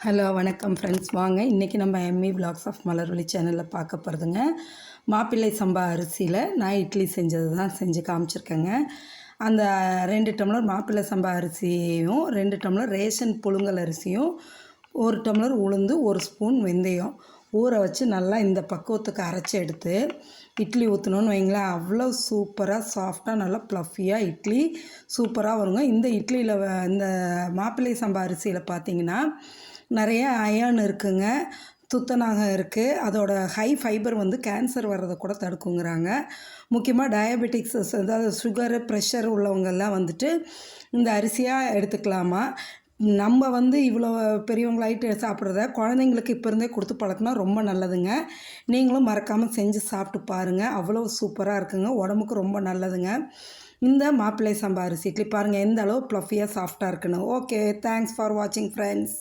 Hello வணக்கம் friends. வாங்க இன்றைக்கி நம்ம எம்இ விலாக்ஸ் ஆஃப் மலர்விழி சேனலில் பார்க்க போகிறதுங்க. மாப்பிள்ளை சம்பா அரிசியில் நான் இட்லி செஞ்சது தான் செஞ்சு காமிச்சிருக்கேங்க. அந்த 2 டம்ளர் மாப்பிள்ளை சம்பா அரிசியும் 2 டம்ளர் ரேஷன் புழுங்கல் அரிசியும் 1 டம்ளர் உளுந்து 1 ஸ்பூன் வெந்தயம் ஊற வச்சு நல்லா இந்த பக்குவத்துக்கு அரைச்சி எடுத்து இட்லி ஊற்றணுன்னு வைங்களேன். அவ்வளோ சூப்பராக சாஃப்டாக நல்லா ப்ளஃபியாக இட்லி சூப்பராக வருங்க. இந்த இட்லியில் இந்த மாப்பிள்ளை சம்பா அரிசியில் பார்த்திங்கன்னா நிறைய அயர்ன் இருக்குங்க, துத்தநாகம் இருக்குது. அதோட ஹை ஃபைபர் கேன்சர் வர்றதை கூட தடுக்குங்கிறாங்க. முக்கியமாக டயபெட்டிக்ஸ், அதாவது சுகரு ப்ரெஷர் உள்ளவங்கெல்லாம் இந்த அரிசியாக எடுத்துக்கலாமா. நம்ம இவ்வளோ பெரியவங்களாயிட்டு சாப்பிட்றத குழந்தைங்களுக்கு இப்போ இருந்தே கொடுத்து பழக்கினா ரொம்ப நல்லதுங்க. நீங்களும் மறக்காமல் செஞ்சு சாப்பிட்டு பாருங்கள். அவ்வளோ சூப்பராக இருக்குங்க, உடம்புக்கு ரொம்ப நல்லதுங்க. இந்த மாப்பிள்ளை சம்பா அரிசி இட்லி பாருங்கள் எந்த அளவு ப்ளஃபியாக சாஃப்டாக இருக்குன்னு. ஓகே, தேங்க்ஸ் ஃபார் வாட்சிங் ஃப்ரெண்ட்ஸ்.